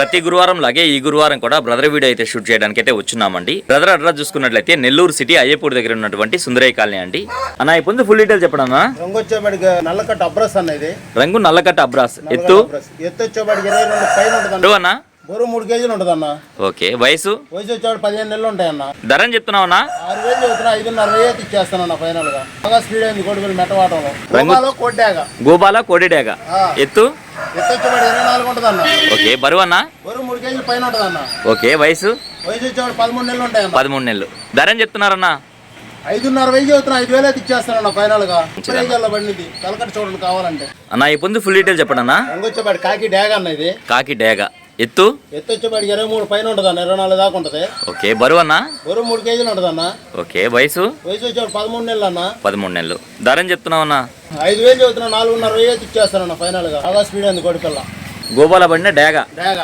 ప్రతి గురువారం లాగే ఈ గురువారం కూడా బ్రదర్ వీడియో అయితే షూట్ చేయడానికి అయితే వచ్చున్నామండి. బ్రదర్ అడ్రస్ చూసుకున్నట్లయితే నెల్లూరు సిటీ అయ్యపూడి దగ్గర ఉన్నటువంటి సుందరయ్య కాలనీ అండి. అన్న ఇప్పుడు ఫుల్ డీటెయిల్ చెప్పడన్నా. రంగు వచ్చేవాడికి నల్లకట్ట అబ్రాస్ అన్నది. రంగు నల్లకట్ట అబ్రాస్. ఎత్తు వచ్చేవాడికి 22 పైన ఉంటుంది అన్న. బరువు 3 కేజీలు ఉంటుంది అన్న. ఓకే. వయసు వచ్చేవాడు 15 నెలలు ఉంటాయన్న. ధర చెప్తున్నావన్నా? 6,000 చెబుతున్నా. 5,500 ఇచ్చేస్తానన్న ఫైనల్ గా. బాగా స్పీడ్ అయింది కోడిపల్లి మెట్టవాటంలో. గోపాల కోడిడాగ. ఎత్తు వచ్చేవాడు 24 ఉంటుంది అన్న. ఓకే. బరువు అన్న? బరువు 3 కేజీలు పైన ఉంటుంది అన్న. ఓకే. వయసు వచ్చేవాడు 13 నెలలు ఉంటాయన్న. 13 నెలలు. ధర చెప్తున్నారన్నా? 5,500 చెబుతున్నా. 5,000 ఇచ్చేస్తానన్న ఫైనల్ గా. బండిది కలకట్ట చూడండి కావాలంటే అన్న. ఇప్పుడు ఫుల్ డీటెయిల్ చెప్పండి అన్న. రంగు వచ్చేవాడు కాకి డాగ అన్న. ఇది కాకి డాగ. ఎత్తు వచ్చేవాడికి 23 పైన ఉంటుంది అన్న. 24 దాకా ఉంటుంది. ఓకే. బరువు అన్న? బరువు 3 కేజీలు ఉంటుంది అన్న. ఓకే. వయసు వచ్చేవాడు 13 నెలలు అన్న. 13 నెలలు. ధర చెప్తున్నావు అన్న? 5,000 చెబుతున్నా. 4,500 ఇచ్చేస్తానన్న ఫైనల్ గా. బాగా స్పీడ్ అయింది కోడిపిల్ల. గోపాల బండి డాగ. డాగ.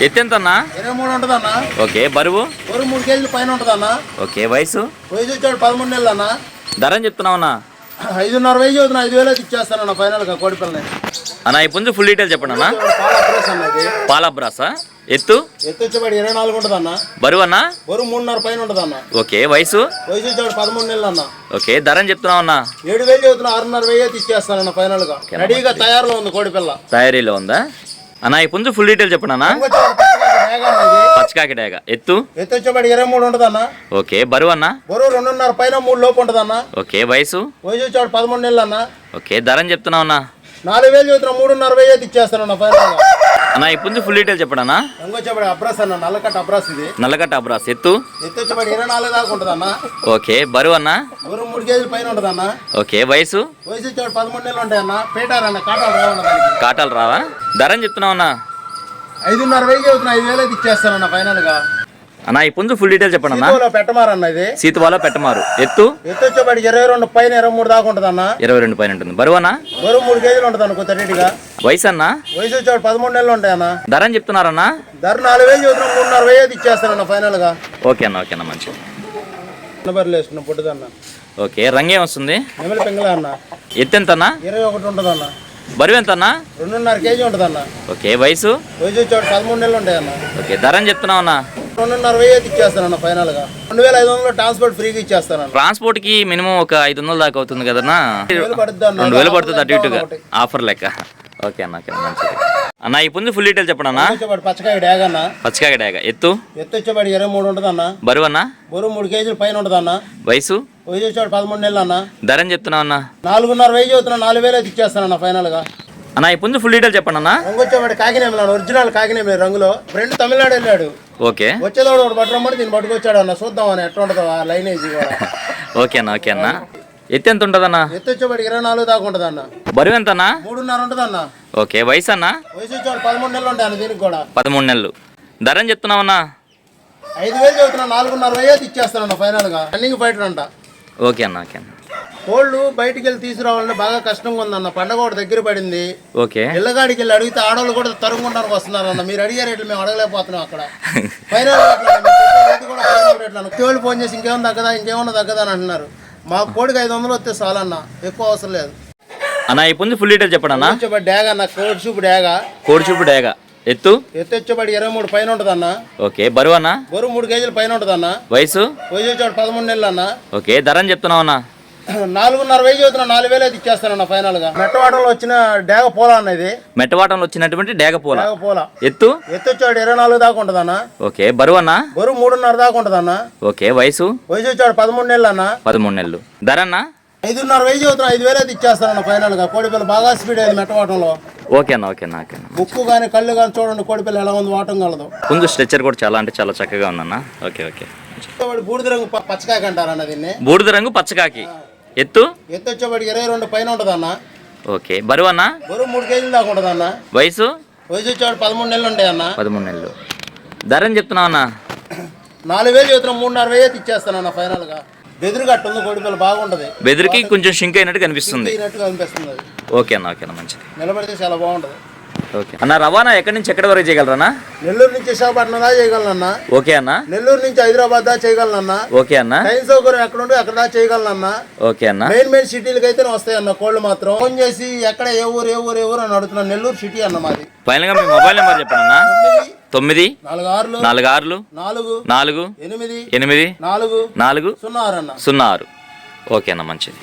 ఎత్తు ఎంత అన్న? 23 ఉంటుంది అన్న. ఓకే. బరువు 3 కేజీలు పైన ఉంటుంది అన్న. ఓకే. వయసు వచ్చేవాడు 13 నెలలు అన్న. ధర చెప్తున్నావు అన్న? 5,500 చెబుతున్నా. 5,000 ఇచ్చేస్తానన్న ఫైనల్ గా కోడిపిల్లని. అన్న ఇప్పుడు ఫుల్ డీటెయిల్ చెప్పండి అన్న. పాలబ్రాసా. ఎత్తు వచ్చేవాడు 24 ఉంటుంది అన్న. బరువు అన్న? బరువు 3,500 పైన ఉంటుంది అన్న. ఓకే. వయసు వచ్చేవాడు 13 నెలలు అన్న. ఓకే. ధర చెప్తున్నావు అన్న? 7,000 చెబుతున్నా. 6,500 ఇచ్చేస్తానన్న ఫైనల్ గా. రెడీగా తయారులో ఉంది కోడిపిల్ల. తయారీలో ఉందా అన్న? ఇప్పుడు ఫుల్ డీటెయిల్ చెప్పండి అన్న. పచ్చకాకి డాగ. ఎత్తు వచ్చేవాడు 23 ఉంటుంది అన్న. ఓకే. బరువు అన్న? బరువు 2,500 పైన 3 లోపు ఉంటుంది అన్న. ఓకే. వయసు వచ్చేవాడు 13 నెలలు అన్న. ఓకే. ధర చెప్తున్నావు అన్న? 4,000 చెబుతున్నా. 3,500 ఇచ్చేస్తానన్న ఫైనల్ గా. అన్న ఇప్పుడు ఫుల్ డీటెయిల్ చెప్పండి అన్న. వచ్చేవాడు అబ్రాస్ అన్న. నల్లకట్ట అబ్రాస్. ఇది నల్లకట్ట అబ్రాస్. ఎత్తు వచ్చేవాడు 24 దాకా ఉంటుంది అన్న. ఓకే. బరువు అన్న? బరువు 3 కేజీలు పైన ఉంటుంది అన్న. ఓకే. వయసు వచ్చేవాడు 13 నెలలు ఉంటాయి అన్న. పేటారన్న కాటాలు రావన్న దానికి. కాటాలు రావా? ధర చెప్తున్నావు అన్న? 5,500 చెబుతున్నా. 5,000 ఇచ్చేస్తానన్న ఫైనల్ గా. అన్న ఇప్పుడు ఫుల్ డీటెయిల్ చెప్పండి అన్న. పెట్టమారన్న. ఇది సీతువాల పెట్టమారు. ఎత్తు వచ్చేవాడు 22 పైన 23 దాకా ఉంటుంది అన్న. 22 పైన ఉంటుంది. బరువు అన్న? బరువు 3 కేజీలు ఉంటుంది అన్న. కొత్త రెడీగా. వయసు అన్న? వయసు వచ్చేవాడు 13 నెలలు ఉంటాయి అన్న. ధర చెప్తున్నారన్న? ధర 4,000 చెబుతున్నా. 3,500 ఇచ్చేస్తానన్న ఫైనల్ గా. ఓకే అన్న. ఓకే అన్న. మంచిది. వేసుకున్న పుట్టుదన్న. ఓకే. రంగు ఏమొస్తుంది? నెమలి పింగళ అన్న. ఎత్తు ఎంత అన్న? 21 ఉంటుంది అన్న. బరువు ఎంత అన్న? 2,500 కేజీ ఉంటుంది అన్న. ఓకే. వయసు వచ్చేవాడు 13 నెలలు ఉంటాయి అన్న. ఓకే. ధర చెప్తున్నావు అన్న? 2,500 ఇచ్చేస్తానన్న ఫైనల్ గా. 2,500 ట్రాన్స్పోర్ట్ ఫ్రీగా ఇచ్చేస్తానన్న. ట్రాన్స్పోర్ట్ కి మినిమం ఒక 500 దాకా అవుతుంది కదన్నా. 2,000 పడుతుంది అటు ఇటుగా ఆఫర్ లెక్క. ఓకే అన్న. ఓకే. మంచిది అన్న. ఇప్పుడు ఫుల్ డీటెయిల్ చెప్పండి అన్న. పచ్చకాయ డాగ అన్న. పచ్చకాయ డాగ. ఎత్తు వచ్చేవాడు 23 ఉంటుంది అన్న. బరువు అన్న? బరువు 3 కేజీలు పైన ఉంటుంది అన్న. వయసు వచ్చేవాడు 13 నెలలు అన్న. ధర చెప్తున్నావు అన్న? 4,500 చెబుతున్నా. 4,000 ఇచ్చేస్తానన్న ఫైనల్ గా. అన్న ఇప్పుడు ఫుల్ డీటెయిల్ చెప్పండి అన్న. రంగు వచ్చేవాడు కాకినేమిలా. ఒరిజినల్ కాకినేమి రంగులో. ఫ్రెండ్ తమిళనాడు వెళ్ళాడు. ఓకే. వచ్చేదాడు ఒకటి పట్టుకోమని దీన్ని పట్టుకొచ్చాడు అన్న. చూద్దాం అని ఎట్లా ఉంటుందో ఆ లైనేజ్ కూడా. ఓకే అన్న. ఓకే అన్న. ఎత్తు ఎంత ఉంటుంది అన్న? ఎత్తు వచ్చేవాడు 24 దాకా ఉంటుంది అన్న. బరువు ఎంత అన్న? 3,500 ఉంటుంది అన్న. ఓకే. వయసు అన్న? వయసు వచ్చేవాడు 13 నెలలు ఉంటాయి అన్న. దీనికి కూడా 13 నెలలు. ధర చెప్తున్నావు అన్న? 5,000 చెబుతున్నా. 4,500 ఇచ్చేస్తానన్న ఫైనల్ గా. రన్నింగ్ ఫైటర్ అంట. ఓకే అన్న. ఓకే అన్న. కోళ్ళు బయటికి వెళ్ళి తీసుకురావాలంటే బాగా కష్టంగా ఉందన్న. పండగ ఒకటి దగ్గర పడింది. ఓకే. ఇళ్ళగాడికి వెళ్ళి అడిగితే ఆడవాళ్ళు కూడా తరుగుంటానికి వస్తున్నారన్న. మీరు అడిగే రేట్లు మేము అడగలేకపోతున్నాం అక్కడ. ఫైనల్ రేట్లు ఫోన్ చేసి ఇంకేమన్నా తగ్గదా ఇంకేమన్నా తగ్గదా అని అంటున్నారు. మా కోడికి 500 వస్తే చాలన్న. ఎక్కువ అవసరం లేదు అన్న. ఇప్పుడు ఫుల్ డీటెయిల్ చెప్పండి అన్న. డాగ అన్న. కోడి చూపు డాగ. కోడి చూపు డాగ. ఎత్తు వచ్చేవాడు 23 పైన ఉంటుంది అన్న. ఓకే. బరువు అన్న? బరువు 3 కేజీలు పైన ఉంటుంది అన్న. వయసు వచ్చేవాడు 13 నెలలు అన్న. ఓకే. ధర చెప్తున్నావు అన్న? 4,500 చెబుతున్నా. 4,000 ఇచ్చేస్తానన్న ఫైనల్ గా. మెట్టవాటంలో వచ్చిన డాగ పూల అన్నది. మెట్టవాటంలో వచ్చినటువంటి డాగ పూల. ఎత్తు వచ్చేవాడు 24 దాకా ఉంటుంది అన్న. ఓకే. బరువు అన్న? బరువు 3,500 దాకా ఉంటుంది అన్న. ఓకే. వయసు వచ్చేవాడు 13 నెలలు అన్న. 13 నెలలు. ధర అన్న? 5,500 చెబుతున్నా. 5,000 ఇచ్చేస్తానన్న ఫైనల్ గా. కోడిపిల్ల బాగా స్పీడ్ అయింది మెట్టవాటంలో. ఓకే అన్న. ఓకే అన్న. ఓకే అన్న. ముక్కు కానీ కళ్ళు కానీ చూడండి కోడిపిల్ల ఎలా ఉంది. వాటం కలదు. ముందు స్ట్రెచ్చర్ కూడా చాలా అంటే చాలా చక్కగా ఉందన్న. ఓకే. ఓకే. బూడిద రంగు పచ్చకాకి అంటారన్న దీన్ని. బూడిద రంగు పచ్చకాకి. ఎత్తు వచ్చేవాడికి 22 పైన ఉంటుంది అన్న. ఓకే. బరువు అన్న? బరువు 3 కేజీలు దాకా ఉంటుంది అన్న. వయసు వచ్చేవాడు 13 నెలలు ఉంటాయి అన్న. 13 నెలలు. ధర చెప్తున్నావు అన్న? 4,000 చెబుతున్నా. 3,500 ఇచ్చేస్తానన్న ఫైనల్ గా. బెదిరిగట్టు ఉంది కోడిపిల్ల బాగుంటది. బెదిరికి కొంచెం షింక్ అయినట్టు కనిపిస్తుంది. అనిపిస్తుంది. ఓకే అన్న. ఓకే అన్న. మంచిది. నిలబడితే చాలా బాగుంటది. ఓకే అన్న. రవాణా ఎక్కడి నుంచి ఎక్కడి వరకు చేయగలరా? నెల్లూరు నుంచి విశాఖపట్నం దాకా చేయగలనన్నా. ఓకే అన్న. నెల్లూరు నుంచి హైదరాబాద్ దాకా చేయగలనన్నా. ఓకే అన్న. ట్రైన్ సౌకర్యం ఎక్కడ ఉంటే అక్కడ దాకా చేయగలనన్నా. ఓకే అన్న. మెయిన్ సిటీలకు అయితే వస్తాయన్న కోళ్ళు మాత్రం. ఫోన్ చేసి ఎక్కడ ఏ ఊరు అని అడుగుతున్నా. నెల్లూరు సిటీ అన్న మాది. ఫైనల్ గా మీ మొబైల్ నెంబర్ చెప్పండి అన్న. 9 4 6 4 6 4 4 8 8 4 4 0 6 అన్న. 0 6. ఓకే అన్న, మంచిది.